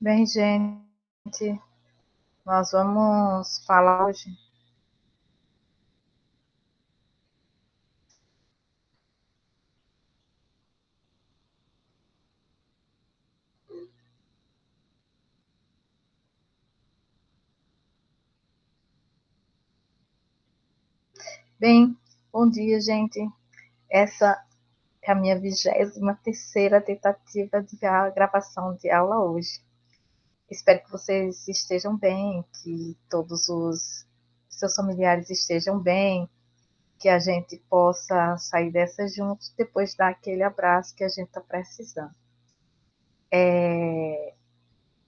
Bem, gente, nós vamos falar hoje. Bem, bom dia, gente. Essa é a minha 23ª tentativa de gravação de aula hoje. Espero que vocês estejam bem, que todos os seus familiares estejam bem, que a gente possa sair dessa juntos depois daquele abraço que a gente está precisando.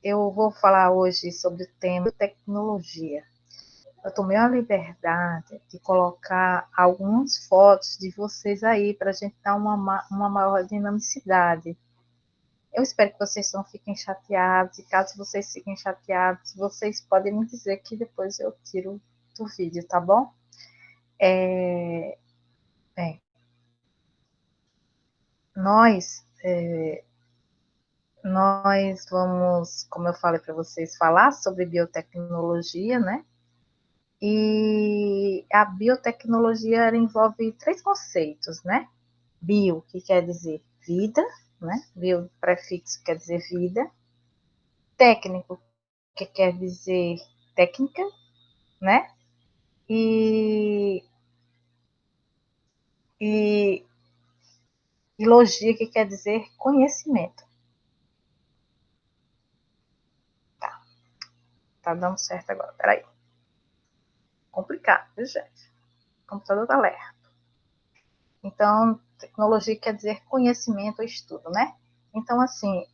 Eu vou falar hoje sobre o tema tecnologia. Eu tomei a liberdade de colocar algumas fotos de vocês aí para a gente dar uma maior dinamicidade. Eu espero que vocês não fiquem chateados, e caso vocês fiquem chateados, vocês podem me dizer que depois eu tiro do vídeo, tá bom? Bem, nós, nós vamos, como eu falei para vocês, falar sobre biotecnologia, né? E a biotecnologia envolve três conceitos, né? Bio, que quer dizer vida, né? Bio, prefixo, quer dizer vida. Técnico, que quer dizer técnica, né? E, e, e logia, que quer dizer conhecimento. Tá dando certo agora, peraí. Complicado, viu, gente? O computador tá lerdo. Então, tecnologia quer dizer conhecimento ou estudo, né? Então, assim,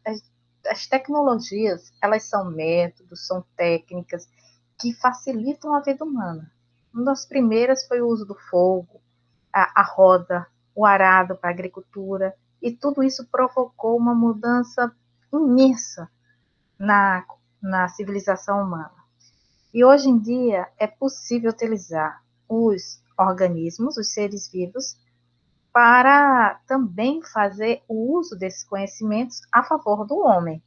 as tecnologias, elas são métodos, são técnicas que facilitam a vida humana. Uma das primeiras foi o uso do fogo, a roda, o arado para a agricultura, e tudo isso provocou uma mudança imensa na, na civilização humana. E hoje em dia é possível utilizar os organismos, os seres vivos, para também fazer o uso desses conhecimentos a favor do homem.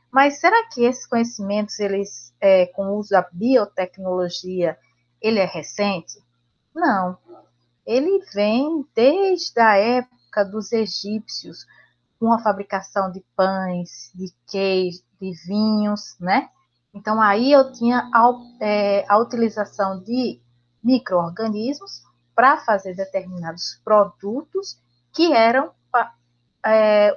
Mas será que esses conhecimentos, eles, com o uso da biotecnologia, ele é recente? Não. Ele vem desde a época dos egípcios, com a fabricação de pães, de queijo, de vinhos, né? Então aí eu tinha a utilização de micro-organismos para fazer determinados produtos que eram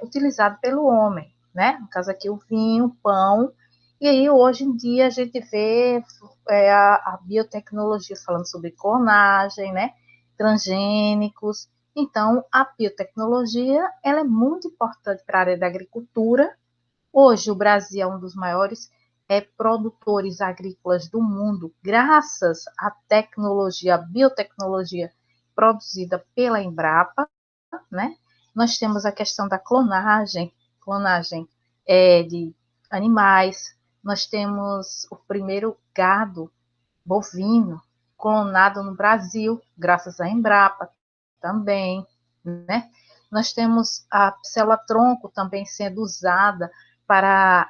utilizados pelo homem, né? No caso aqui o vinho, o pão, e aí hoje em dia a gente vê a biotecnologia falando sobre clonagem, né? Transgênicos. Então, a biotecnologia ela é muito importante para a área da agricultura. Hoje, o Brasil é um dos maiores produtores agrícolas do mundo, graças à tecnologia, à biotecnologia produzida pela Embrapa, né? Nós temos a questão da clonagem de animais. Nós temos o primeiro gado bovino clonado no Brasil, graças à Embrapa também, né? Nós temos a célula-tronco também sendo usada para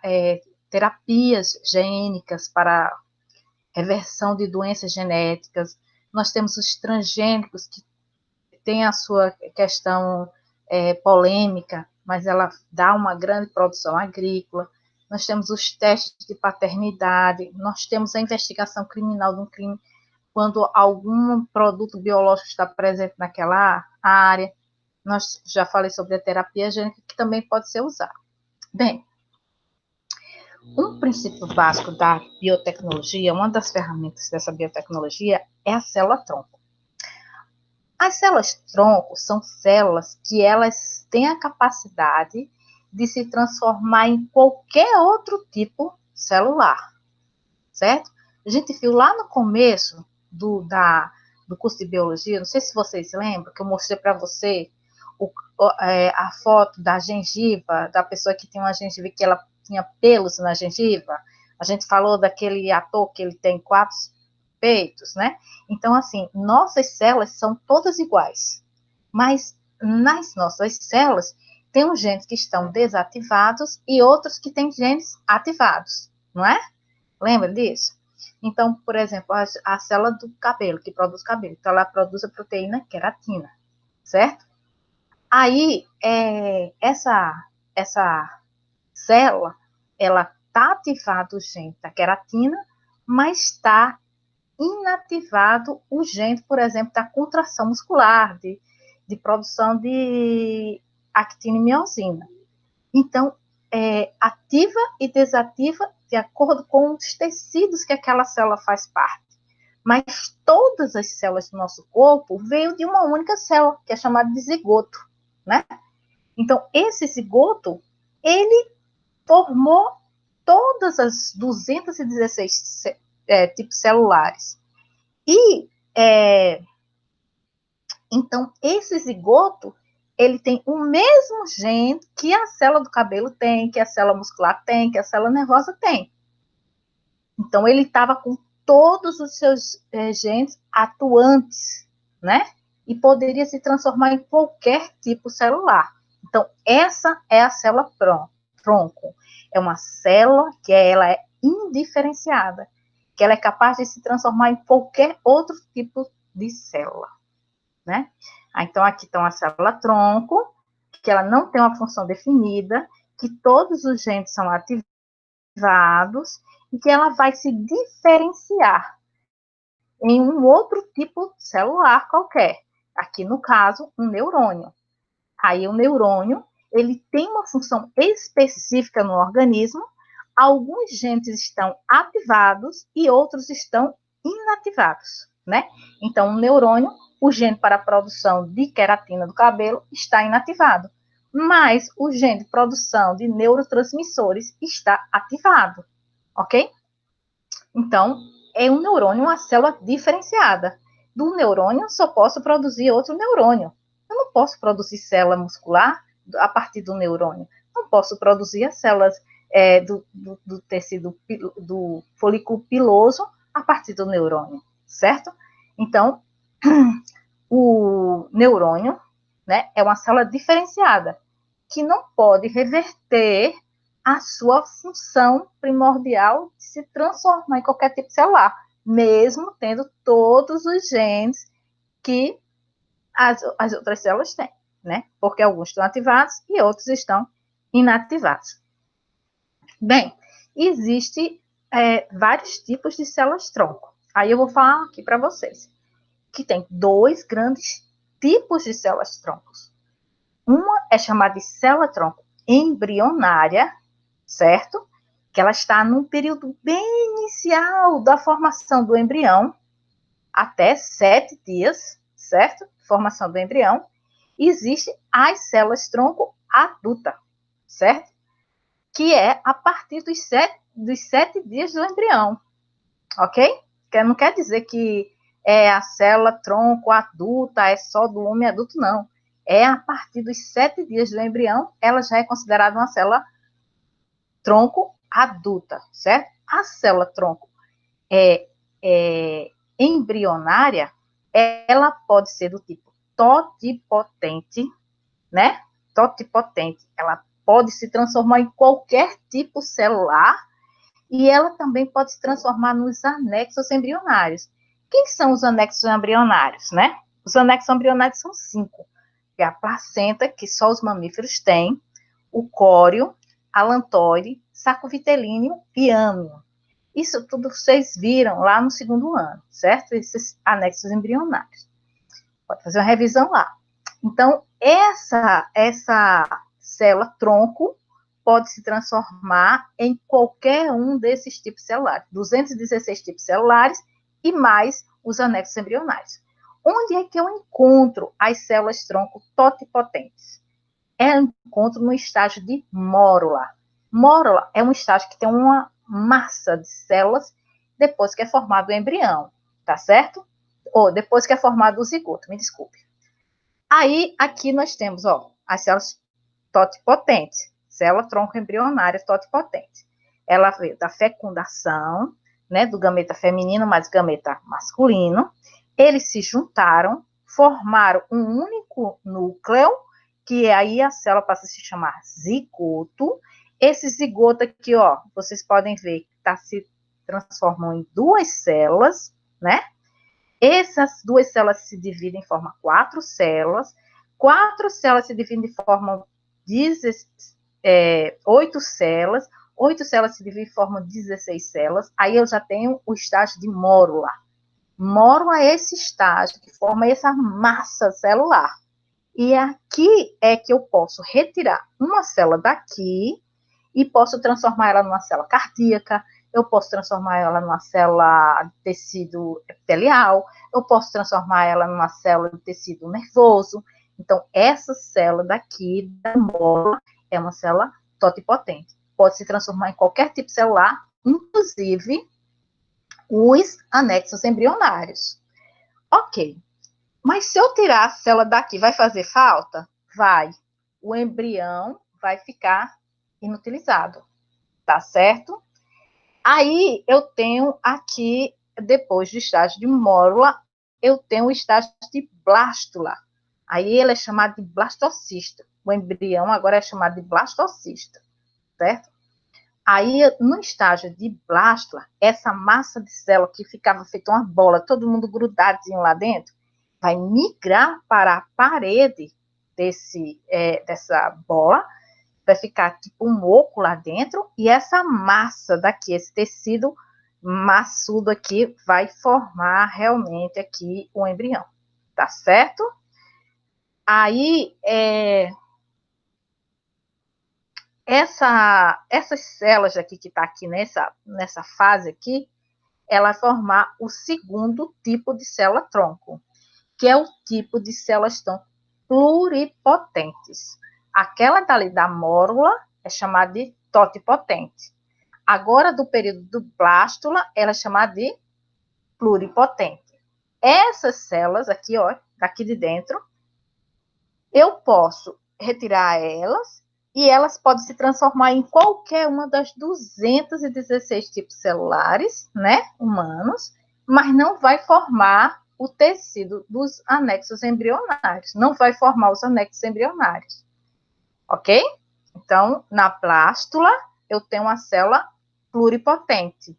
terapias gênicas, para reversão de doenças genéticas. Nós temos os transgênicos, que tem a sua questão polêmica, mas ela dá uma grande produção agrícola. Nós temos os testes de paternidade, nós temos a investigação criminal de um crime quando algum produto biológico está presente naquela área. Nós já falei sobre a terapia gênica, que também pode ser usada. Bem, um princípio básico da biotecnologia, uma das ferramentas dessa biotecnologia é a célula-tronco. As células-tronco são células que elas têm a capacidade de se transformar em qualquer outro tipo celular, certo? A gente viu lá no começo do curso de biologia, não sei se vocês lembram, que eu mostrei para você a foto da gengiva, da pessoa que tem uma gengiva que ela tinha pelos na gengiva. A gente falou daquele ator que ele tem 4 peitos, né? Então, assim, nossas células são todas iguais, mas nas nossas células tem uns genes que estão desativados e outros que têm genes ativados, não é? Lembra disso? Então, por exemplo, a célula do cabelo, que produz cabelo, então ela produz a proteína queratina, certo? Aí, essa célula, ela está ativada o gene da queratina, mas está inativado o gene, por exemplo, da contração muscular, de produção de actina e miosina. Então, ativa e desativa de acordo com os tecidos que aquela célula faz parte. Mas todas as células do nosso corpo veio de uma única célula, que é chamada de zigoto, né? Então, esse zigoto, ele formou todas as 216 tipos celulares. E, então, esse zigoto, ele tem o mesmo gene que a célula do cabelo tem, que a célula muscular tem, que a célula nervosa tem. Então, ele estava com todos os seus genes atuantes, né? E poderia se transformar em qualquer tipo celular. Então, essa é a célula tronco. É uma célula que ela é indiferenciada, que ela é capaz de se transformar em qualquer outro tipo de célula, né? Então, aqui está uma célula tronco, que ela não tem uma função definida, que todos os genes são ativados e que ela vai se diferenciar em um outro tipo celular qualquer. Aqui, no caso, um neurônio. Aí, o neurônio, ele tem uma função específica no organismo, alguns genes estão ativados e outros estão inativados, né? Então, o neurônio, o gene para a produção de queratina do cabelo está inativado, mas o gene de produção de neurotransmissores está ativado, ok? Então, é um neurônio, uma célula diferenciada. Do neurônio, só posso produzir outro neurônio. Eu não posso produzir célula muscular a partir do neurônio. Não posso produzir as células do tecido do folículo piloso a partir do neurônio, certo? Então, o neurônio, né, é uma célula diferenciada que não pode reverter a sua função primordial de se transformar em qualquer tipo de celular, mesmo tendo todos os genes que as outras células têm, né? Porque alguns estão ativados e outros estão inativados. Bem, existem vários tipos de células-tronco. Aí eu vou falar aqui para vocês que tem dois grandes tipos de células-troncos. Uma é chamada de célula-tronco embrionária, certo? Que ela está num período bem inicial da formação do embrião, até 7 dias, certo? Formação do embrião. Existe as células-tronco adulta, certo? Que é a partir dos 7 dias do embrião, ok? Que não quer dizer que a célula-tronco adulta é só do homem adulto, não. É a partir dos 7 dias do embrião, ela já é considerada uma célula-tronco adulta, certo? A célula-tronco embrionária, ela pode ser do tipo totipotente, né? Totipotente. Ela pode se transformar em qualquer tipo celular e ela também pode se transformar nos anexos embrionários. Quem são os anexos embrionários, né? Os anexos embrionários são 5. É a placenta, que só os mamíferos têm, o córeo, alantóide, saco vitelíneo e âmio. Isso tudo vocês viram lá no 2º ano, certo? Esses anexos embrionários. Pode fazer uma revisão lá. Então, essa célula-tronco pode se transformar em qualquer um desses tipos celulares, 216 tipos celulares e mais os anexos embrionários. Onde é que eu encontro as células-tronco totipotentes? Eu encontro no estágio de mórula. Mórula é um estágio que tem uma massa de células depois que é formado o embrião, tá certo? Ou depois que é formado o zigoto, me desculpe. Aí, aqui nós temos, as células totipotentes, célula tronco embrionária totipotente. Ela veio da fecundação, né, do gameta feminino mais gameta masculino. Eles se juntaram, formaram um único núcleo que aí a célula passa a se chamar zigoto. Esse zigoto aqui, ó, vocês podem ver que se transformam em duas células, né? Essas duas células se dividem em forma 4 células. 4 células se dividem em forma 8 células. 8 células se dividem em forma 16 células. Aí eu já tenho o estágio de mórula. Mórula é esse estágio que forma essa massa celular. E aqui é que eu posso retirar uma célula daqui e posso transformar ela numa célula cardíaca, eu posso transformar ela numa célula de tecido epitelial, eu posso transformar ela numa célula de tecido nervoso. Então, essa célula daqui, da mórula, é uma célula totipotente. Pode se transformar em qualquer tipo celular, inclusive os anexos embrionários. Ok. Mas se eu tirar a célula daqui, vai fazer falta? Vai. O embrião vai ficar inutilizado, tá certo? Aí eu tenho aqui, depois do estágio de mórula, eu tenho o estágio de blástula. Aí ele é chamado de blastocista. O embrião agora é chamado de blastocista, certo? Aí, no estágio de blástula, essa massa de célula que ficava feita uma bola, todo mundo grudadinho lá dentro, vai migrar para a parede dessa bola, vai ficar tipo um oco lá dentro, e essa massa daqui, esse tecido maçudo aqui, vai formar realmente aqui o embrião, tá certo? Aí, essas células aqui que está aqui nessa fase aqui, ela vai formar o segundo tipo de célula-tronco, que é o tipo de células-tronco pluripotentes. Aquela dali da mórula é chamada de totipotente. Agora, do período do blástula, ela é chamada de pluripotente. Essas células aqui, ó, daqui de dentro, eu posso retirar elas e elas podem se transformar em qualquer uma das 216 tipos celulares, né, humanos, mas não vai formar o tecido dos anexos embrionários, não vai formar os anexos embrionários, ok? Então, na blástula, eu tenho uma célula pluripotente.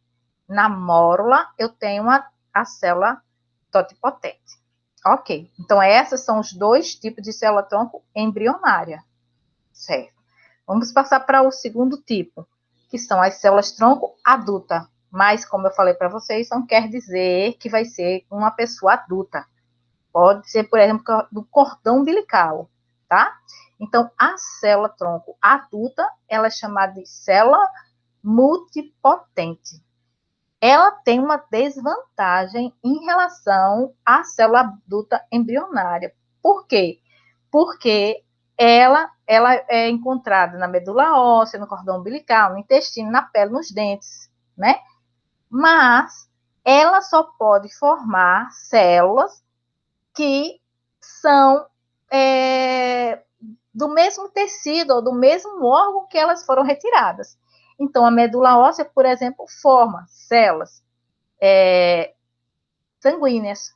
Na mórula, eu tenho a célula totipotente. Ok, então esses são os dois tipos de célula-tronco embrionária, certo? Vamos passar para o segundo tipo, que são as células-tronco adulta. Mas, como eu falei para vocês, não quer dizer que vai ser uma pessoa adulta. Pode ser, por exemplo, do cordão umbilical, tá? Então, a célula-tronco adulta, ela é chamada de célula multipotente. Ela tem uma desvantagem em relação à célula adulta embrionária. Por quê? Porque ela é encontrada na medula óssea, no cordão umbilical, no intestino, na pele, nos dentes, né? Mas ela só pode formar células que são do mesmo tecido ou do mesmo órgão que elas foram retiradas. Então, a medula óssea, por exemplo, forma células sanguíneas.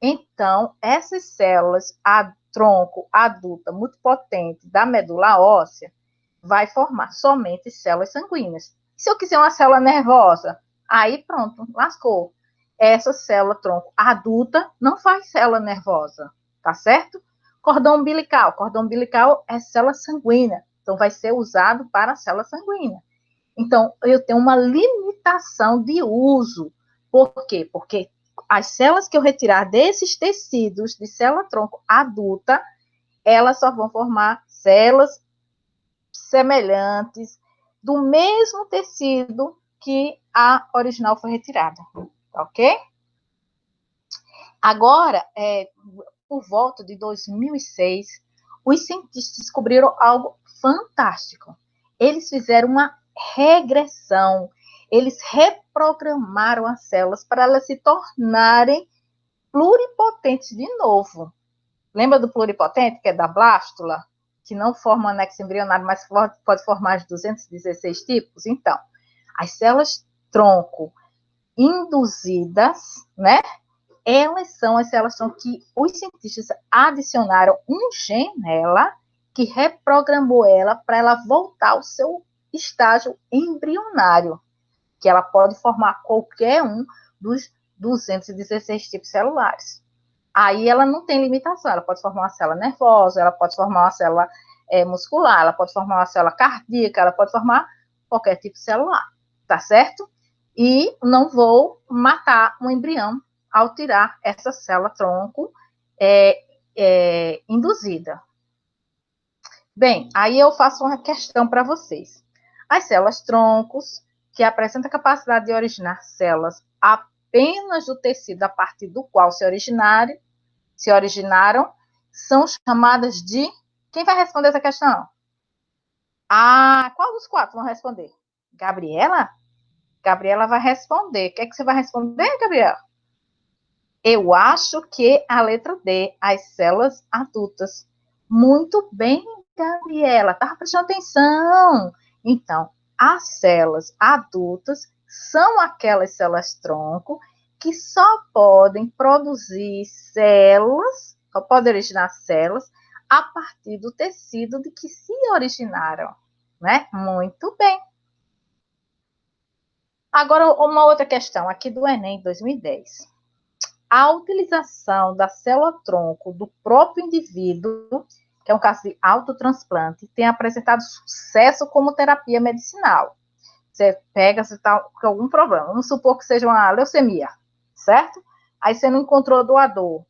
Então, essas células a tronco adulta multipotente da medula óssea vai formar somente células sanguíneas. Se eu quiser uma célula nervosa, aí pronto, lascou. Essa célula tronco adulta não faz célula nervosa, tá certo? Cordão umbilical é célula sanguínea, então vai ser usado para célula sanguínea. Então, eu tenho uma limitação de uso. Por quê? Porque as células que eu retirar desses tecidos de célula-tronco adulta, elas só vão formar células semelhantes do mesmo tecido que a original foi retirada, ok? Agora, por volta de 2006, os cientistas descobriram algo fantástico. Eles fizeram uma regressão. Eles reprogramaram as células para elas se tornarem pluripotentes de novo. Lembra do pluripotente, que é da blástula? Que não forma anexo embrionário, mas pode formar os 216 tipos? Então, as células tronco induzidas, né? Elas são as células tronco que os cientistas adicionaram um gene nela que reprogramou ela para ela voltar ao seu estágio embrionário, que ela pode formar qualquer um dos 216 tipos celulares. Aí ela não tem limitação, ela pode formar uma célula nervosa, ela pode formar uma célula muscular, ela pode formar uma célula cardíaca, ela pode formar qualquer tipo celular, tá certo? E não vou matar um embrião ao tirar essa célula tronco induzida. Bem, aí eu faço uma questão para vocês. As células troncos, que apresentam a capacidade de originar células apenas do tecido a partir do qual se originaram, são chamadas de... Quem vai responder essa questão? Qual dos quatro vão responder? Gabriela? Gabriela vai responder. O que é que você vai responder, Gabriela? Eu acho que a letra D, as células adultas. Muito bem, Gabriela. Estava prestando atenção. Então, as células adultas são aquelas células tronco que só podem produzir células, só podem originar células a partir do tecido de que se originaram, né? Muito bem. Agora, uma outra questão aqui do Enem 2010. A utilização da célula-tronco do próprio indivíduo, que é um caso de autotransplante, tem apresentado sucesso como terapia medicinal. Você pega, você está com algum problema, vamos supor que seja uma leucemia, certo? Aí você não encontrou doador.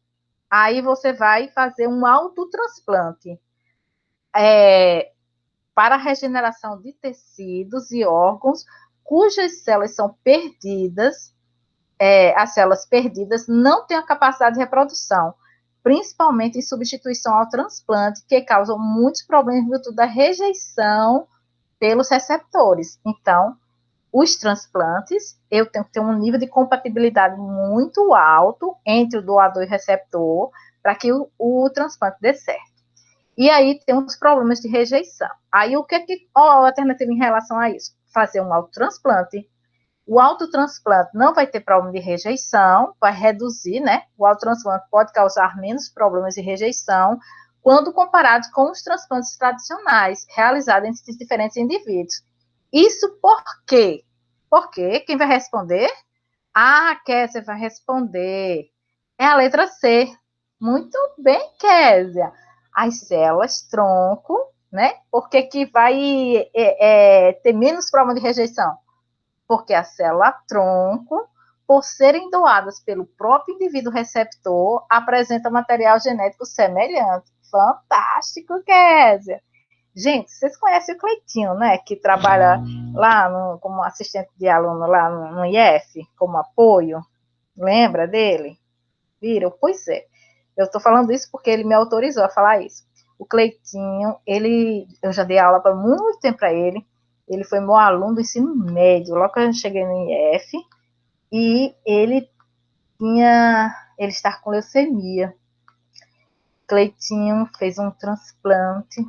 Aí você vai fazer um autotransplante para a regeneração de tecidos e órgãos cujas células são perdidas. As células perdidas não têm a capacidade de reprodução, principalmente em substituição ao transplante, que causam muitos problemas em virtude da rejeição pelos receptores. Então, os transplantes, eu tenho que ter um nível de compatibilidade muito alto entre o doador e o receptor para que o transplante dê certo. E aí tem uns problemas de rejeição. Aí o que é a alternativa em relação a isso? Fazer um autotransplante. O autotransplante não vai ter problema de rejeição, vai reduzir, né? O autotransplante pode causar menos problemas de rejeição quando comparado com os transplantes tradicionais realizados entre diferentes indivíduos. Isso por quê? Porque quem vai responder? Késia vai responder. É a letra C. Muito bem, Késia. As células tronco, né? Por que vai ter menos problema de rejeição? Porque a célula tronco, por serem doadas pelo próprio indivíduo receptor, apresenta material genético semelhante. Fantástico, Késia! Gente, vocês conhecem o Cleitinho, né? Que trabalha lá como assistente de aluno lá no IF, como apoio. Lembra dele? Viram? Pois é. Eu estou falando isso porque ele me autorizou a falar isso. O Cleitinho, eu já dei aula para muito tempo para ele. Ele foi meu aluno do ensino médio, logo que eu cheguei no IF, e ele estava com leucemia. Cleitinho fez um transplante,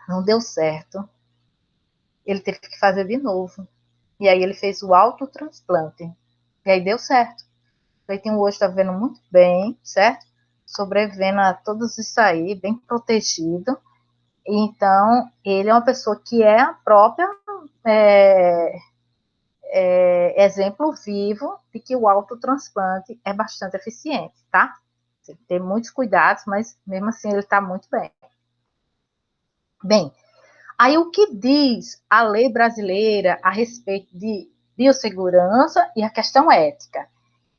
não deu certo. Ele teve que fazer de novo. E aí ele fez o autotransplante. E aí deu certo. Cleitinho hoje está vendo muito bem, certo? Sobrevivendo a todos isso aí, bem protegido. Então, ele é uma pessoa que é a própria exemplo vivo de que o autotransplante é bastante eficiente, tá? Tem que ter muitos cuidados, mas mesmo assim ele está muito bem. Bem, aí o que diz a lei brasileira a respeito de biossegurança e a questão ética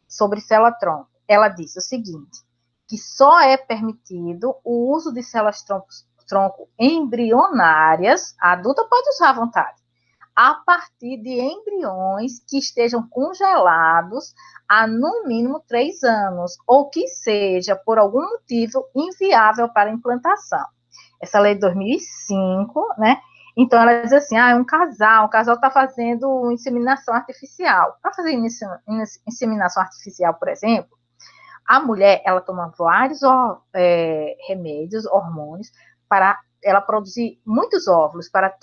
sobre célula-tronco? Ela diz o seguinte, que só é permitido o uso de células-tronco embrionárias, a adulta pode usar à vontade, a partir de embriões que estejam congelados há no mínimo 3 anos, ou que seja, por algum motivo, inviável para implantação. Essa lei de 2005, né? Então, ela diz assim, o casal está fazendo inseminação artificial. Para fazer inseminação artificial, por exemplo, a mulher, ela toma vários remédios, hormônios, para ela produzir muitos óvulos, para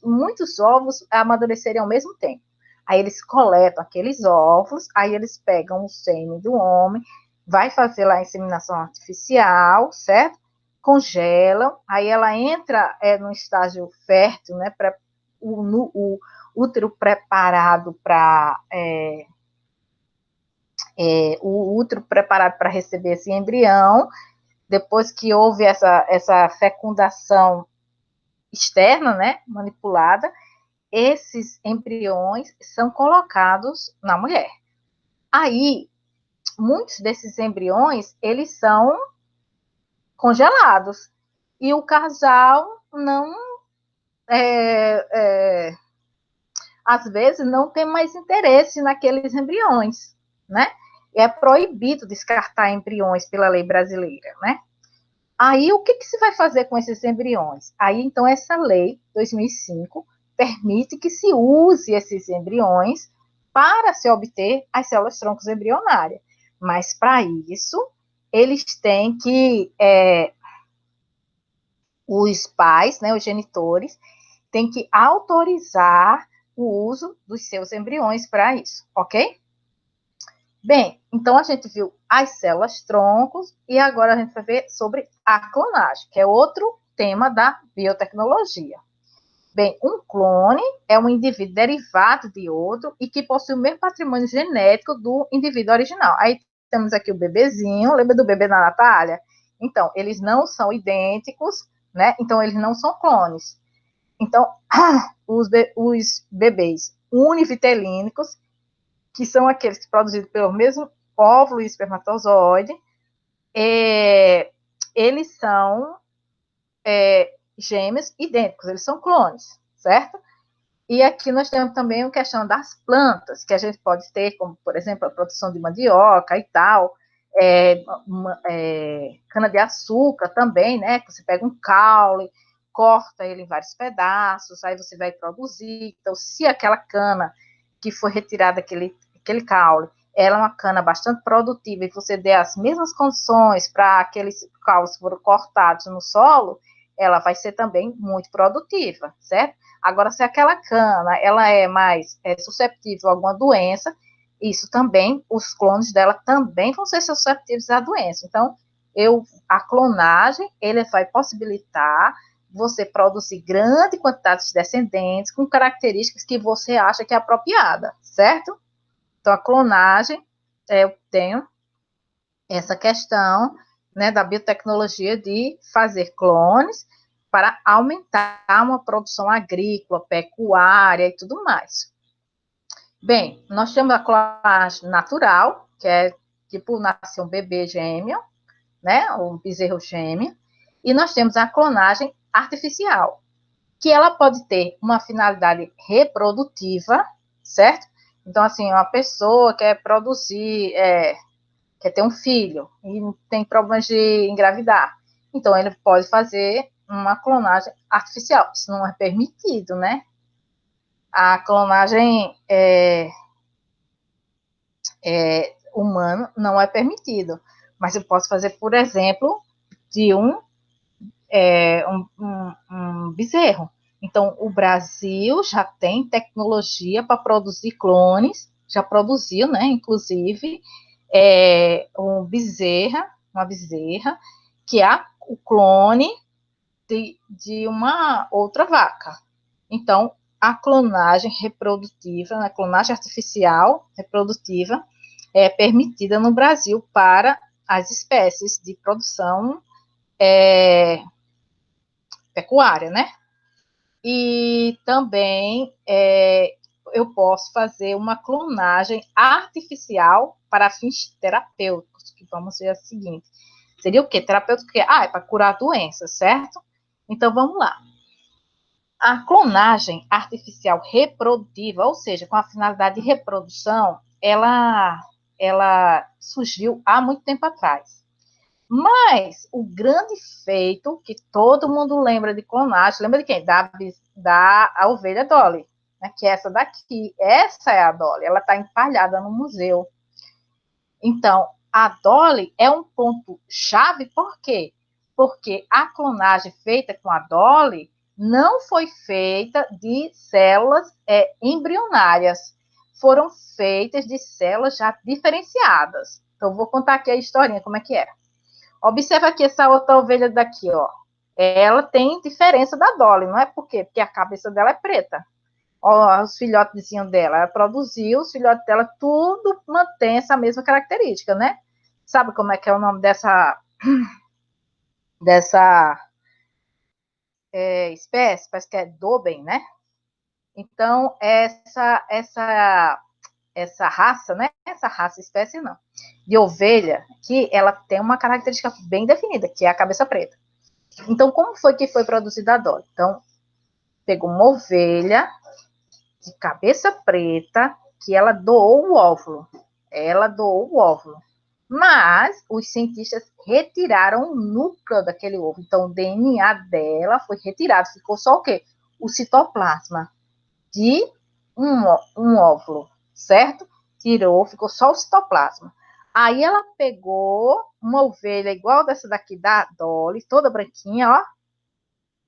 muitos óvulos amadurecerem ao mesmo tempo. Aí eles coletam aqueles óvulos, aí eles pegam o sêmen do homem, vai fazer lá a inseminação artificial, certo? congelam, aí ela entra no estágio fértil, né, o útero preparado para o útero preparado para receber esse embrião, depois que houve essa fecundação externa, né, manipulada, esses embriões são colocados na mulher. Aí, muitos desses embriões, eles são congelados, e o casal não, às vezes, não tem mais interesse naqueles embriões, né? É proibido descartar embriões pela lei brasileira, né? Aí, o que se vai fazer com esses embriões? Aí, então, essa lei, 2005, permite que se use esses embriões para se obter as células troncos embrionárias. Mas, para isso, eles têm que, os pais, né, os genitores, têm que autorizar o uso dos seus embriões para isso, ok? Bem, então a gente viu as células troncos e agora a gente vai ver sobre a clonagem, que é outro tema da biotecnologia. Bem, um clone é um indivíduo derivado de outro e que possui o mesmo patrimônio genético do indivíduo original. Aí temos aqui o bebezinho, lembra do bebê da Natália? Então, eles não são idênticos, né? Então, eles não são clones. Então, os bebês univitelínicos, que são aqueles produzidos pelo mesmo óvulo e espermatozoide, eles são gêmeos idênticos, eles são clones, certo? E aqui nós temos também a questão das plantas, que a gente pode ter, como, por exemplo, a produção de mandioca e tal, cana-de-açúcar também, né? Que você pega um caule, corta ele em vários pedaços, aí você vai produzir. Então, se aquela cana que foi retirada, aquele caule, ela é uma cana bastante produtiva e você der as mesmas condições para aqueles caules que foram cortados no solo, ela vai ser também muito produtiva, certo? Agora, se aquela cana ela é mais susceptível a alguma doença, isso também, os clones dela também vão ser susceptíveis à doença. Então, a clonagem, ele vai possibilitar você produzir grande quantidade de descendentes com características que você acha que é apropriada, certo? Então, a clonagem, eu tenho essa questão, né, da biotecnologia de fazer clones para aumentar uma produção agrícola, pecuária e tudo mais. Bem, nós temos a clonagem natural, que é tipo nascer um bebê gêmeo, né, um bezerro gêmeo, e nós temos a clonagem artificial, que ela pode ter uma finalidade reprodutiva, certo? Então, assim, uma pessoa quer produzir, quer ter um filho e tem problemas de engravidar. Então, ele pode fazer uma clonagem artificial. Isso não é permitido, né? A clonagem humana não é permitido. Mas eu posso fazer, por exemplo, de um bezerro. Então, o Brasil já tem tecnologia para produzir clones, já produziu, né? Inclusive, uma bezerra, que é o clone de uma outra vaca. Então, a clonagem reprodutiva, a clonagem artificial reprodutiva é permitida no Brasil para as espécies de produção pecuária, né? E também eu posso fazer uma clonagem artificial para fins terapêuticos, que vamos ver a seguinte. Seria o quê? Terapêutico que é para curar doenças, certo? Então, vamos lá. A clonagem artificial reprodutiva, ou seja, com a finalidade de reprodução, ela surgiu há muito tempo atrás. Mas o grande feito que todo mundo lembra de clonagem, lembra de quem? Da ovelha Dolly, né? Que é essa daqui. Essa é a Dolly, ela está empalhada no museu. Então, a Dolly é um ponto-chave, por quê? Porque a clonagem feita com a Dolly não foi feita de células embrionárias, foram feitas de células já diferenciadas. Então, vou contar aqui a historinha, como é que era. Observa aqui essa outra ovelha daqui, ó. Ela tem diferença da Dolly, não é por quê? Porque a cabeça dela é preta. Ó, os filhotezinhos dela, ela produziu, os filhotes dela, tudo mantém essa mesma característica, né? Sabe como é que é o nome dessa espécie? Parece que é Doben, né? Então, essa raça, né? Essa raça, espécie não, de ovelha, que ela tem uma característica bem definida, que é a cabeça preta. Então, como foi que foi produzida a Dolly? Então, pegou uma ovelha de cabeça preta, que ela doou o óvulo. Ela doou o óvulo. Mas os cientistas retiraram o núcleo daquele ovo. Então, o DNA dela foi retirado. Ficou só o quê? O citoplasma de um óvulo, certo? Tirou, ficou só o citoplasma. Aí ela pegou uma ovelha igual dessa daqui da Dolly, toda branquinha, ó.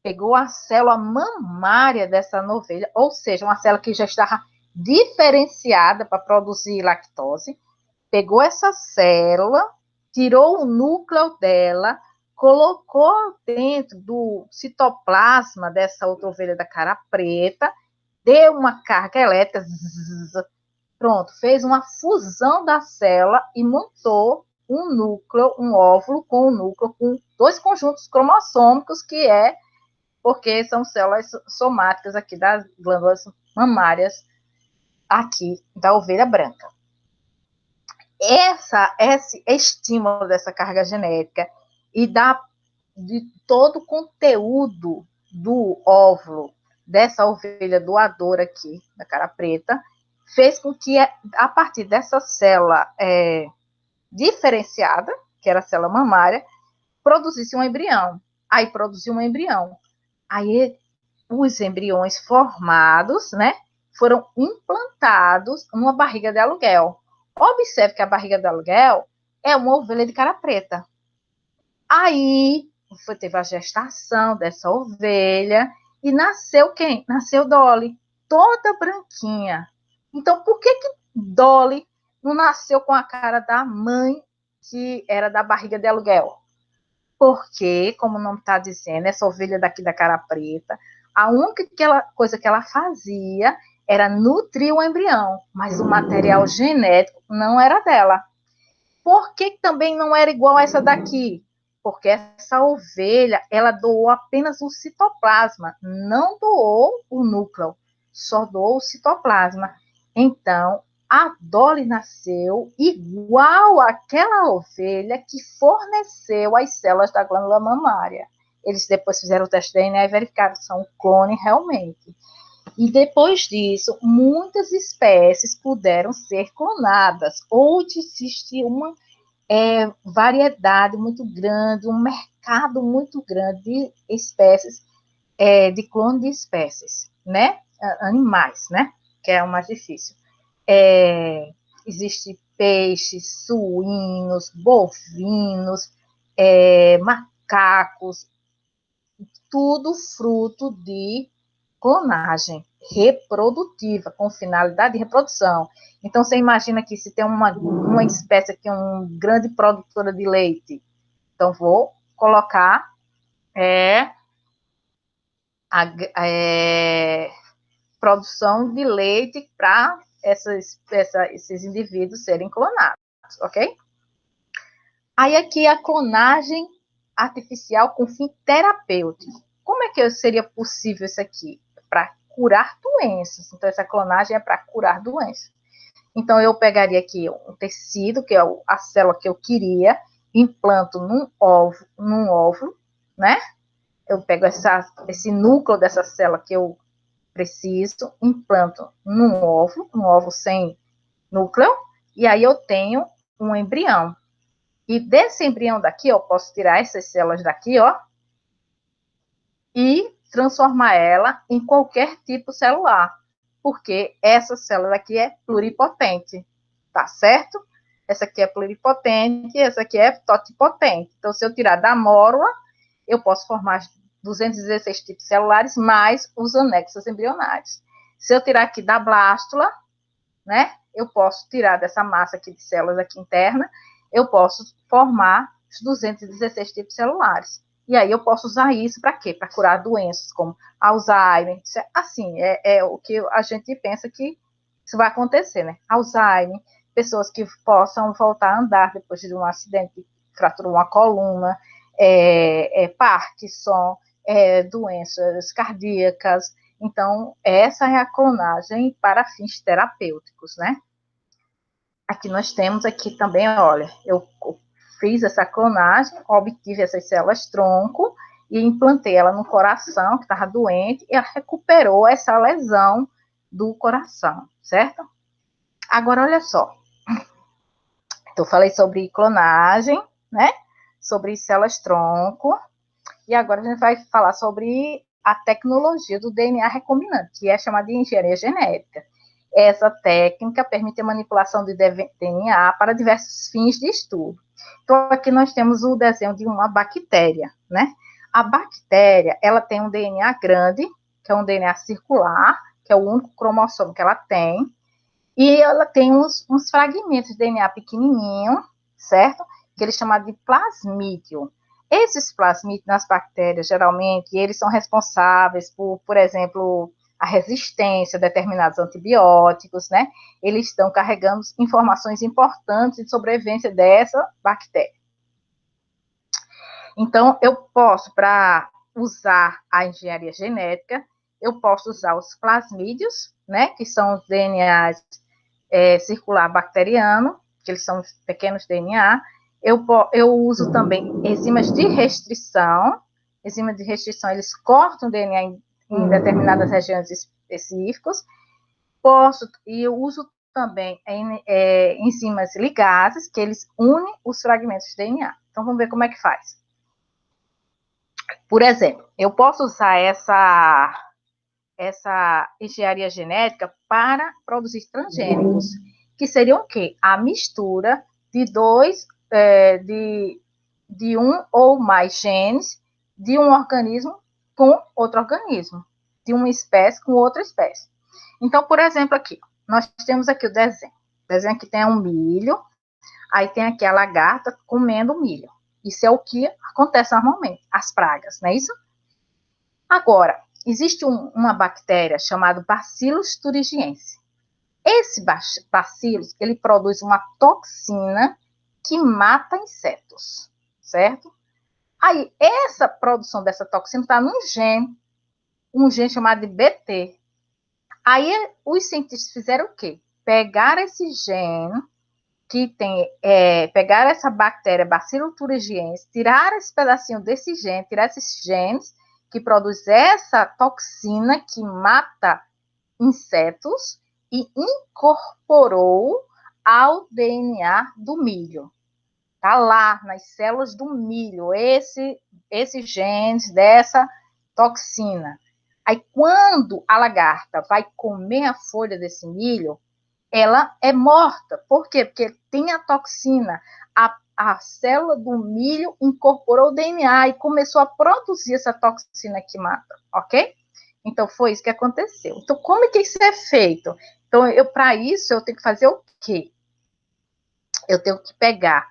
Pegou a célula mamária dessa ovelha, ou seja, uma célula que já estava diferenciada para produzir lactose. Pegou essa célula, tirou o núcleo dela, colocou dentro do citoplasma dessa outra ovelha da cara preta, deu uma carga elétrica, pronto, fez uma fusão da célula e montou um núcleo, um óvulo com um núcleo, com dois conjuntos cromossômicos, que é porque são células somáticas aqui das glândulas mamárias aqui da ovelha branca. Esse estímulo dessa carga genética e de todo o conteúdo do óvulo dessa ovelha doadora aqui, da cara preta, fez com que, a partir dessa célula diferenciada, que era a célula mamária, produzisse um embrião. Aí produziu um embrião. Aí os embriões formados, né, foram implantados numa barriga de aluguel. Observe que a barriga de aluguel é uma ovelha de cara preta. Aí teve a gestação dessa ovelha e nasceu quem? Nasceu Dolly, toda branquinha. Então, por que Dolly não nasceu com a cara da mãe que era da barriga de aluguel? Porque, como o nome está dizendo, essa ovelha daqui da cara preta, a única coisa que ela fazia era nutrir o embrião, mas o material genético não era dela. Por que também não era igual a essa daqui? Porque essa ovelha, ela doou apenas o citoplasma, não doou o núcleo, só doou o citoplasma. Então, a Dolly nasceu igual àquela ovelha que forneceu as células da glândula mamária. Eles depois fizeram o teste de DNA e verificaram que são um clone realmente. E depois disso, muitas espécies puderam ser clonadas. Hoje existe uma variedade muito grande, um mercado muito grande de espécies, de clone de espécies, né? Animais, né? Que é o mais difícil. Existe peixes, suínos, bovinos, macacos, tudo fruto de clonagem reprodutiva, com finalidade de reprodução. Então, você imagina que se tem uma espécie aqui, uma grande produtora de leite, então vou colocar produção de leite para esses indivíduos serem clonados, ok? Aí aqui a clonagem artificial com fim terapêutico. Como é que seria possível isso aqui? Para curar doenças. Então, essa clonagem é para curar doenças. Então, eu pegaria aqui um tecido, que é a célula que eu queria, implanto num óvulo, né? Eu pego esse núcleo dessa célula que eu preciso, implanto num óvulo sem núcleo, e aí eu tenho um embrião. E desse embrião daqui, eu posso tirar essas células daqui, ó, e transformar ela em qualquer tipo celular, porque essa célula aqui é pluripotente, tá certo? Essa aqui é pluripotente, essa aqui é totipotente. Então, se eu tirar da mórula, eu posso formar 216 tipos celulares, mais os anexos embrionários. Se eu tirar aqui da blástula, né, eu posso tirar dessa massa aqui de células aqui interna, eu posso formar os 216 tipos celulares. E aí eu posso usar isso para quê? Para curar doenças como Alzheimer. Assim, é o que a gente pensa que isso vai acontecer, né? Alzheimer, pessoas que possam voltar a andar depois de um acidente que fraturou uma coluna, Parkinson, doenças cardíacas. Então, essa é a clonagem para fins terapêuticos, né? Aqui nós temos aqui também, olha, eu fiz essa clonagem, obtive essas células tronco e implantei ela no coração, que estava doente, e ela recuperou essa lesão do coração, certo? Agora, olha só. Eu falei sobre clonagem, né? Sobre células tronco. E agora a gente vai falar sobre a tecnologia do DNA recombinante, que é chamada de engenharia genética. Essa técnica permite a manipulação de DNA para diversos fins de estudo. Então, aqui nós temos o desenho de uma bactéria, né? A bactéria, ela tem um DNA grande, que é um DNA circular, que é o único cromossomo que ela tem, e ela tem uns fragmentos de DNA pequenininho, certo? Que eles chamam de plasmídio. Esses plasmídios nas bactérias, geralmente, eles são responsáveis por exemplo, a resistência a determinados antibióticos, né? Eles estão carregando informações importantes de sobrevivência dessa bactéria. Então, eu posso, para usar a engenharia genética, eu posso usar os plasmídios, né? Que são os DNAs circular bacteriano, que eles são pequenos DNA. Eu uso também enzimas de restrição. Enzimas de restrição, eles cortam o DNA em determinadas regiões específicas. E eu uso também enzimas ligases, que eles unem os fragmentos de DNA. Então, vamos ver como é que faz. Por exemplo, eu posso usar essa engenharia genética para produzir transgênicos, que seriam o quê? A mistura de de um ou mais genes de um organismo com outro organismo, de uma espécie com outra espécie. Então, por exemplo, aqui, nós temos aqui o desenho. O desenho aqui tem um milho, aí tem aqui a lagarta comendo milho. Isso é o que acontece normalmente, as pragas, não é isso? Agora, existe uma bactéria chamada Bacillus thuringiensis. Esse bacillus, ele produz uma toxina que mata insetos, certo? Aí, essa produção dessa toxina está num gene, um gene chamado de BT. Aí, os cientistas fizeram o quê? Pegaram esse gene, pegaram essa bactéria Bacillus thuringiensis, tiraram esse pedacinho desse gene, tiraram esses genes que produz essa toxina que mata insetos e incorporou ao DNA do milho. Tá lá nas células do milho esse genes dessa toxina. Aí quando a lagarta vai comer a folha desse milho, ela é morta. Por quê? Porque tem a toxina. A célula do milho incorporou o DNA e começou a produzir essa toxina que mata, ok? Então, foi isso que aconteceu. Então, como é que isso é feito? Então, para isso, eu tenho que fazer o quê? Eu tenho que pegar,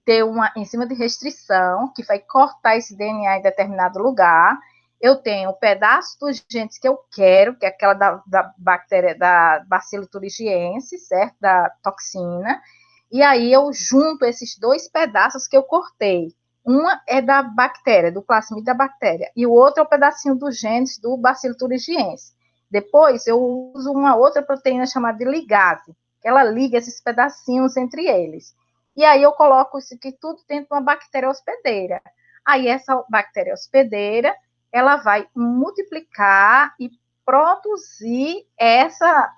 ter uma enzima de restrição, que vai cortar esse DNA em determinado lugar. Eu tenho um pedaço dos genes que eu quero, que é aquela da bactéria, da Bacillus thuringiensis, certo? Da toxina. E aí eu junto esses dois pedaços que eu cortei. Uma é da bactéria, do plasmídio da bactéria, e o outro é o pedacinho dos genes do Bacillus thuringiensis. Depois eu uso uma outra proteína chamada de ligase, que ela liga esses pedacinhos entre eles. E aí eu coloco isso aqui tudo dentro de uma bactéria hospedeira. Aí essa bactéria hospedeira, ela vai multiplicar e produzir essa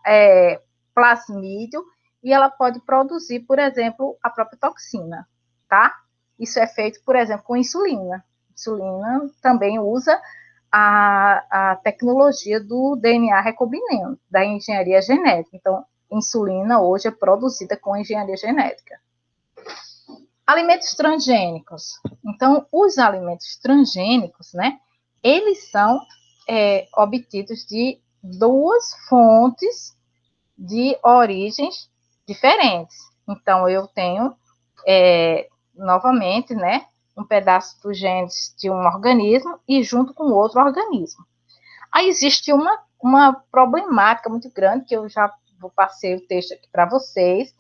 plasmídio, e ela pode produzir, por exemplo, a própria toxina, tá? Isso é feito, por exemplo, com insulina. Insulina também usa a tecnologia do DNA recombinante, da engenharia genética. Então, insulina hoje é produzida com engenharia genética. Alimentos transgênicos. Então, os alimentos transgênicos, né, eles são obtidos de duas fontes de origens diferentes. Então, eu tenho novamente, né, um pedaço dos genes de um organismo e junto com outro organismo. Aí existe uma problemática muito grande, que eu já vou passei o texto aqui para vocês,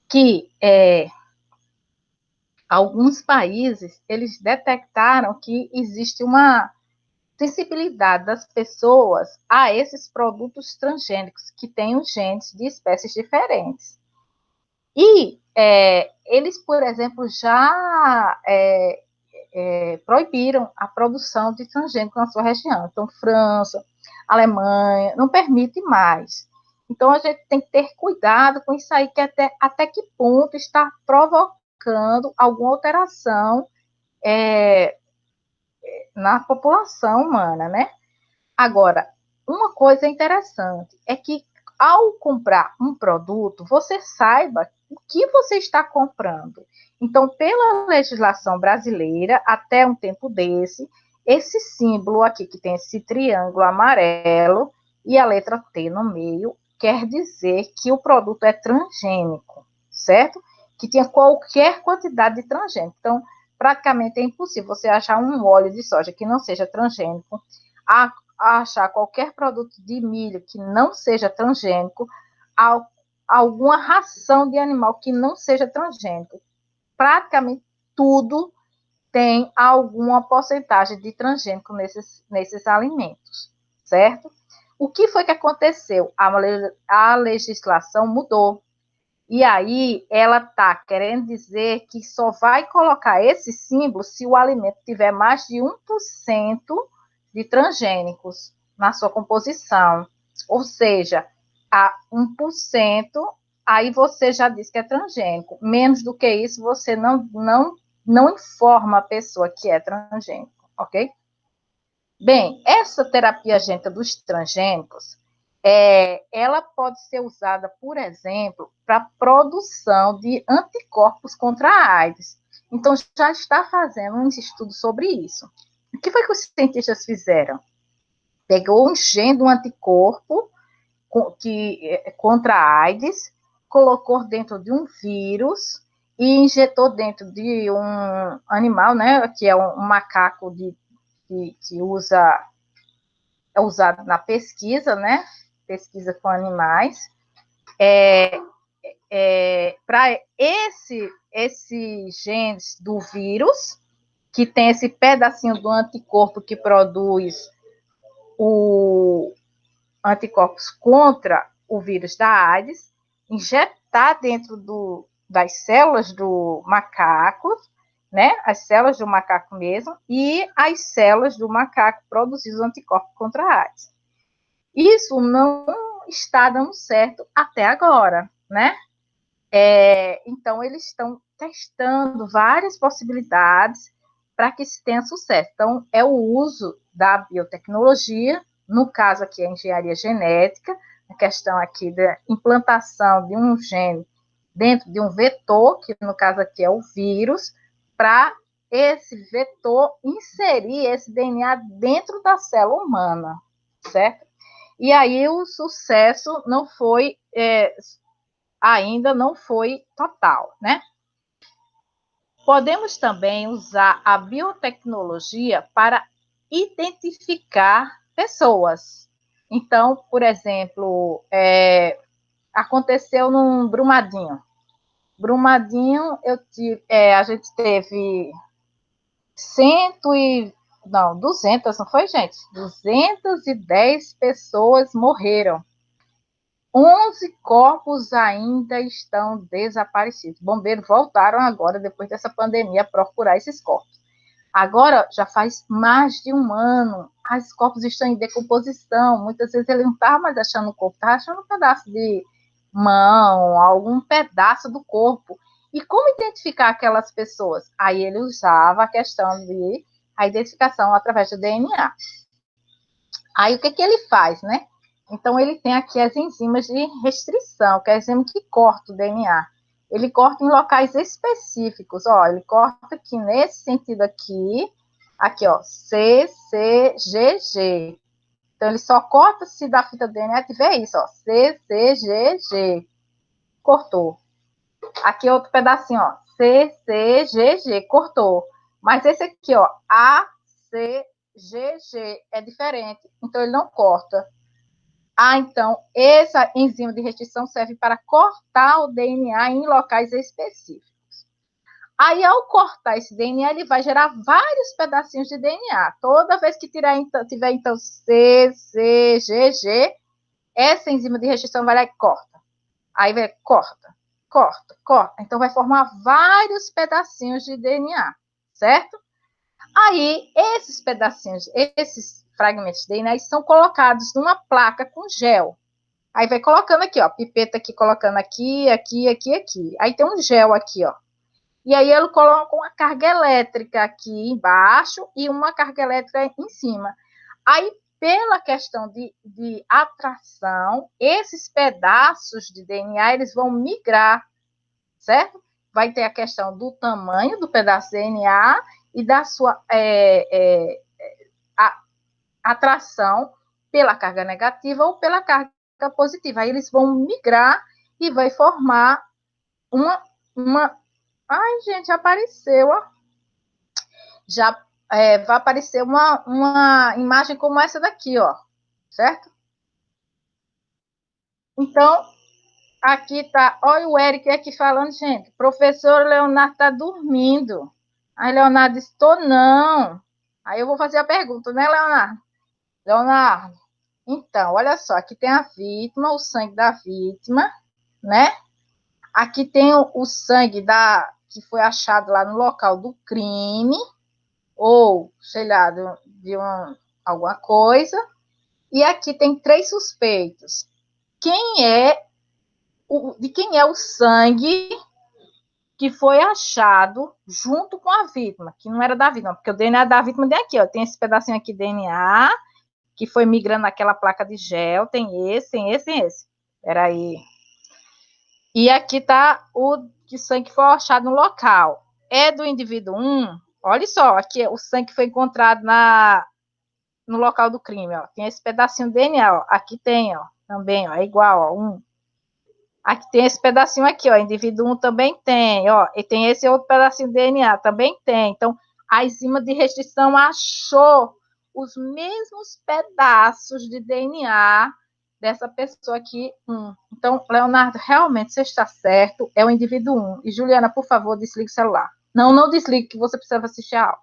que alguns países, eles detectaram que existe uma sensibilidade das pessoas a esses produtos transgênicos, que têm os genes de espécies diferentes. E eles, por exemplo, já proibiram a produção de transgênicos na sua região. Então, França, Alemanha, não permite mais. Então, a gente tem que ter cuidado com isso aí, que até que ponto está provocando alguma alteração na população humana, né? Agora, uma coisa interessante é que, ao comprar um produto, você saiba o que você está comprando. Então, pela legislação brasileira, até um tempo desse, esse símbolo aqui, que tem esse triângulo amarelo e a letra T no meio, quer dizer que o produto é transgênico, certo? Que tinha qualquer quantidade de transgênico. Então, praticamente é impossível você achar um óleo de soja que não seja transgênico, a achar qualquer produto de milho que não seja transgênico, alguma ração de animal que não seja transgênico. Praticamente tudo tem alguma porcentagem de transgênico nesses alimentos, certo? O que foi que aconteceu? A legislação mudou. E aí ela está querendo dizer que só vai colocar esse símbolo se o alimento tiver mais de 1% de transgênicos na sua composição. Ou seja, a 1%, aí você já diz que é transgênico. Menos do que isso, você não informa a pessoa que é transgênico, ok? Bem, essa terapia gênica dos transgênicos, ela pode ser usada, por exemplo, para produção de anticorpos contra a AIDS. Então, já está fazendo um estudo sobre isso. O que foi que os cientistas fizeram? Pegou um gene de um anticorpo contra a AIDS, colocou dentro de um vírus e injetou dentro de um animal, né, que é um macaco que é usado na pesquisa, né, pesquisa com animais, para esse genes do vírus, que tem esse pedacinho do anticorpo que produz o anticorpos contra o vírus da AIDS, injetar dentro das células do macaco, né, as células do macaco mesmo, e as células do macaco produzir os anticorpos contra a AIDS. Isso não está dando certo até agora, né? Então, eles estão testando várias possibilidades para que se tenha sucesso. Então, é o uso da biotecnologia, no caso aqui a engenharia genética, a questão aqui da implantação de um gene dentro de um vetor, que no caso aqui é o vírus, para esse vetor inserir esse DNA dentro da célula humana, certo? E aí o sucesso não foi ainda não foi total, né? Podemos também usar a biotecnologia para identificar pessoas. Então, por exemplo, aconteceu num Brumadinho. Brumadinho, a gente teve 200, não foi, gente? 210 pessoas morreram. 11 corpos ainda estão desaparecidos. Bombeiros voltaram agora, depois dessa pandemia, a procurar esses corpos. Agora, já faz mais de um ano, os corpos estão em decomposição. Muitas vezes ele não estava mais achando o corpo, estava achando um pedaço de mão, algum pedaço do corpo. E como identificar aquelas pessoas? Aí ele usava a questão de a identificação através do DNA. Aí o que ele faz, né? Então, ele tem aqui as enzimas de restrição, que é a enzima que corta o DNA. Ele corta em locais específicos. Ó, ele corta aqui nesse sentido aqui, ó, CCGG. Então, ele só corta se da fita do DNA tiver isso, ó, CCGG. Cortou. Aqui outro pedacinho, ó, CCGG, cortou. Mas esse aqui, ó, ACGG, é diferente, então ele não corta. Então, essa enzima de restrição serve para cortar o DNA em locais específicos. Aí, ao cortar esse DNA, ele vai gerar vários pedacinhos de DNA. Toda vez que tiver, então, CCGG, essa enzima de restrição vai lá e corta. Aí vai, corta, corta, corta. Então, vai formar vários pedacinhos de DNA, certo? Aí, esses pedacinhos, esses fragmentos de DNA são colocados numa placa com gel. Aí vai colocando aqui, ó, pipeta aqui, colocando aqui, aqui, aqui, aqui. Aí tem um gel aqui, ó. E aí ele coloca uma carga elétrica aqui embaixo e uma carga elétrica em cima. Aí, pela questão de atração, esses pedaços de DNA, eles vão migrar, certo? Vai ter a questão do tamanho do pedaço de DNA e da sua atração pela carga negativa ou pela carga positiva. Aí eles vão migrar e vai formar uma... Ai, gente, apareceu, ó. Já vai aparecer uma imagem como essa daqui, ó. Certo? Então, aqui tá... Olha o Eric aqui falando, gente. Professor Leonardo está dormindo. Aí Leonardo disse, tô não. Aí eu vou fazer a pergunta, né, Leonardo? Leonardo, então, olha só, aqui tem a vítima, o sangue da vítima, né? Aqui tem o sangue que foi achado lá no local do crime, ou, sei lá, alguma coisa. E aqui tem 3 suspeitos. De quem é o sangue que foi achado junto com a vítima, que não era da vítima, porque o DNA da vítima tem aqui, ó, tem esse pedacinho aqui de DNA, que foi migrando naquela placa de gel, tem esse, tem esse, tem esse. Peraí. E aqui está o sangue que foi achado no local. É do indivíduo 1. Olha só, aqui o sangue que foi encontrado no local do crime. Ó. Tem esse pedacinho de DNA. Ó. Aqui tem, ó, também, ó, é igual, ó, 1. Aqui tem esse pedacinho aqui, ó, indivíduo 1 também tem, ó, e tem esse outro pedacinho de DNA, também tem. Então, a enzima de restrição achou os mesmos pedaços de DNA dessa pessoa aqui, 1. Então, Leonardo, realmente você está certo, é o indivíduo 1. E Juliana, por favor, desligue o celular. Não, não desligue, que você precisa assistir a aula.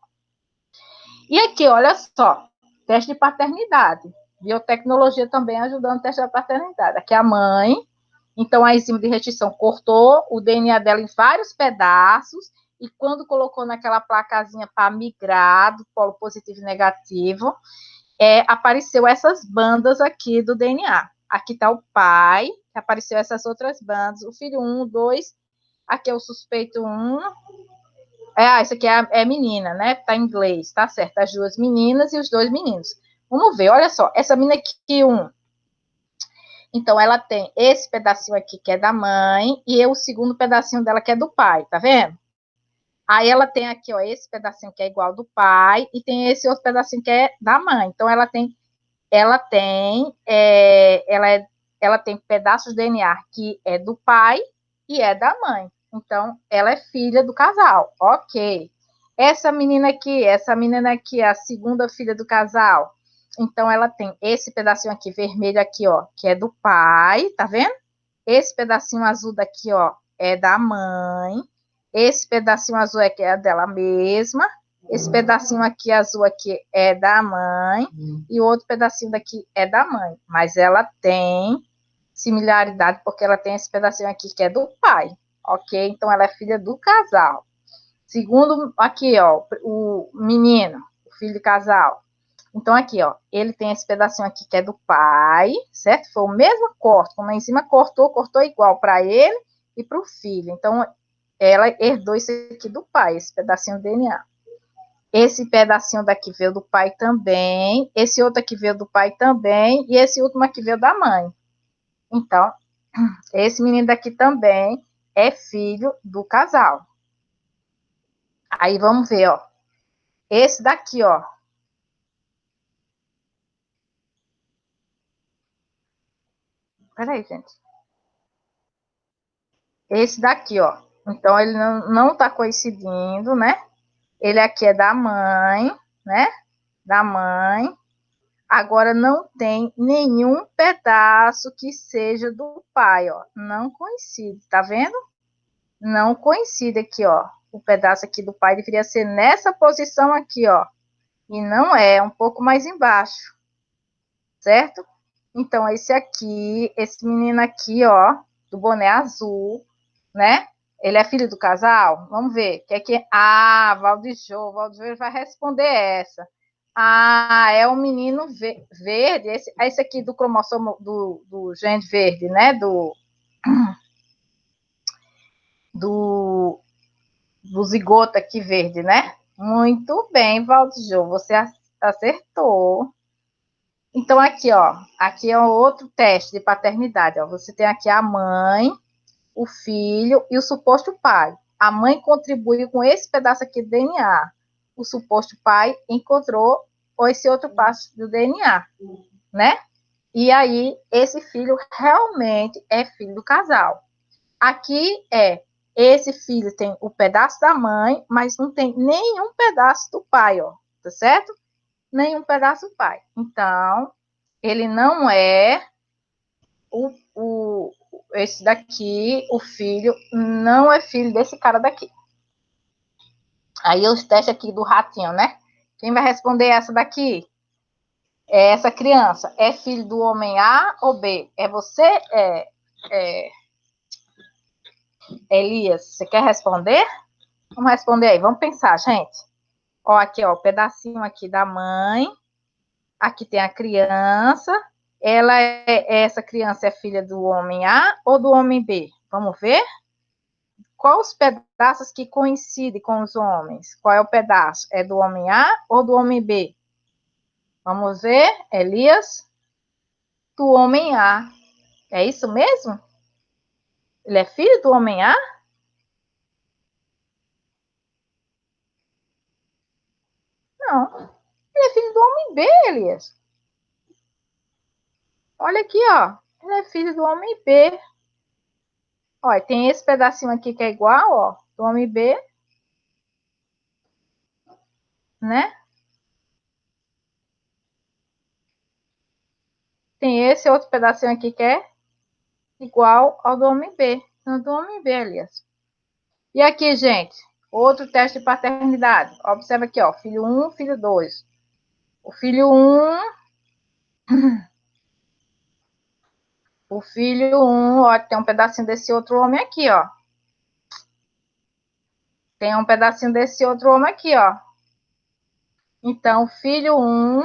E aqui, olha só, teste de paternidade. Biotecnologia também ajudando no teste da paternidade. Aqui é a mãe. Então, a enzima de restrição cortou o DNA dela em vários pedaços e quando colocou naquela placazinha para migrar do polo positivo e negativo, apareceu essas bandas aqui do DNA. Aqui está o pai, apareceu essas outras bandas, o filho 1, 2, aqui é o suspeito 1. Isso aqui é menina, né? Tá em inglês, tá certo. As 2 meninas e os 2 meninos. Vamos ver, olha só. Essa menina aqui, 1. Então, ela tem esse pedacinho aqui que é da mãe e o segundo pedacinho dela que é do pai, tá vendo? Aí ela tem aqui, ó, esse pedacinho que é igual do pai e tem esse outro pedacinho que é da mãe. Então, ela tem pedaços de DNA que é do pai e é da mãe. Então, ela é filha do casal. Ok. Essa menina aqui é a segunda filha do casal. Então, ela tem esse pedacinho aqui, vermelho aqui, ó, que é do pai, tá vendo? Esse pedacinho azul daqui, ó, é da mãe. Esse pedacinho azul aqui é dela mesma. Esse pedacinho aqui azul aqui é da mãe. E o outro pedacinho daqui é da mãe. Mas ela tem similaridade porque ela tem esse pedacinho aqui que é do pai. Ok? Então, ela é filha do casal. Segundo, aqui, ó, o menino, o filho do casal. Então, aqui, ó, ele tem esse pedacinho aqui que é do pai, certo? Foi o mesmo corte, como lá em cima cortou igual para ele e para o filho. Então, ela herdou isso aqui do pai, esse pedacinho do DNA. Esse pedacinho daqui veio do pai também, esse outro aqui veio do pai também, e esse último aqui veio da mãe. Então, esse menino daqui também é filho do casal. Aí vamos ver, ó. Esse daqui, ó. Peraí, gente. Esse daqui, ó. Então, ele não tá coincidindo, né? Ele aqui é da mãe, né? Da mãe. Agora, não tem nenhum pedaço que seja do pai, ó. Não coincide, tá vendo? Não coincide aqui, ó. O pedaço aqui do pai deveria ser nessa posição aqui, ó. E não é, um pouco mais embaixo, certo? Então, esse aqui, esse menino aqui, ó, do boné azul, né? Ele é filho do casal? Vamos ver. Que é que... Ah, Valdijô vai responder essa. Ah, é o menino verde, esse aqui do cromossomo do gene verde, né? Do, do zigoto aqui verde, né? Muito bem, Valdijô, você acertou. Então, aqui, ó, aqui é outro teste de paternidade, ó. Você tem aqui a mãe, o filho e o suposto pai. A mãe contribuiu com esse pedaço aqui do DNA. O suposto pai encontrou esse outro passo do DNA, né? E aí, esse filho realmente é filho do casal. Aqui esse filho tem o pedaço da mãe, mas não tem nenhum pedaço do pai, ó, tá certo? Nenhum pedaço do pai. Então, ele não é esse daqui, o filho, não é filho desse cara daqui. Aí os testes aqui do ratinho, né? Quem vai responder essa daqui? É essa criança. É filho do homem A ou B? É você, Elias? Você quer responder? Vamos responder aí, vamos pensar, gente. Ó, aqui, ó, o pedacinho aqui da mãe. Aqui tem a criança. Essa criança é filha do homem A ou do homem B? Vamos ver? Qual os pedaços que coincidem com os homens? Qual é o pedaço? É do homem A ou do homem B? Vamos ver, Elias? Do homem A. É isso mesmo? Ele é filho do homem A? Não. Ele é filho do homem B, Elias. Olha aqui, ó. Ele é filho do homem B. Olha, tem esse pedacinho aqui que é igual, ó, do homem B, né? Tem esse outro pedacinho aqui que é igual ao do homem B. Não, do homem B, Elias. E aqui, gente, outro teste de paternidade. Observa aqui, ó, filho 1, filho 2. O filho 1, o filho 1, ó, tem um pedacinho desse outro homem aqui, ó. Tem um pedacinho desse outro homem aqui, ó. Então, filho 1,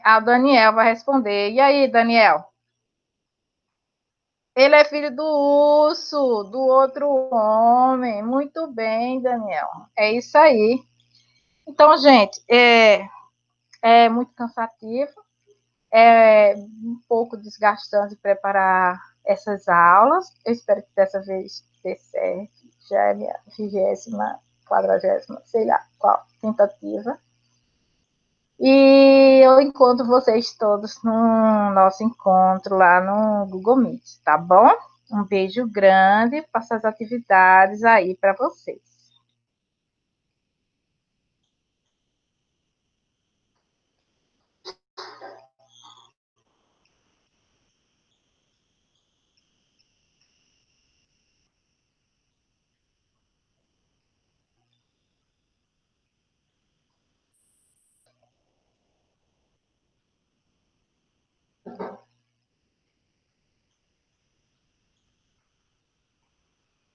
a Daniel vai responder. E aí, Daniel? Ele é filho do urso, do outro homem. Muito bem, Daniel. É isso aí. Então, gente, é muito cansativo, é um pouco desgastante preparar essas aulas. Eu espero que dessa vez dê certo. Já é minha 20ª, 40ª, sei lá qual tentativa. E eu encontro vocês todos no nosso encontro lá no Google Meet, tá bom? Um beijo grande, faça as atividades aí para vocês.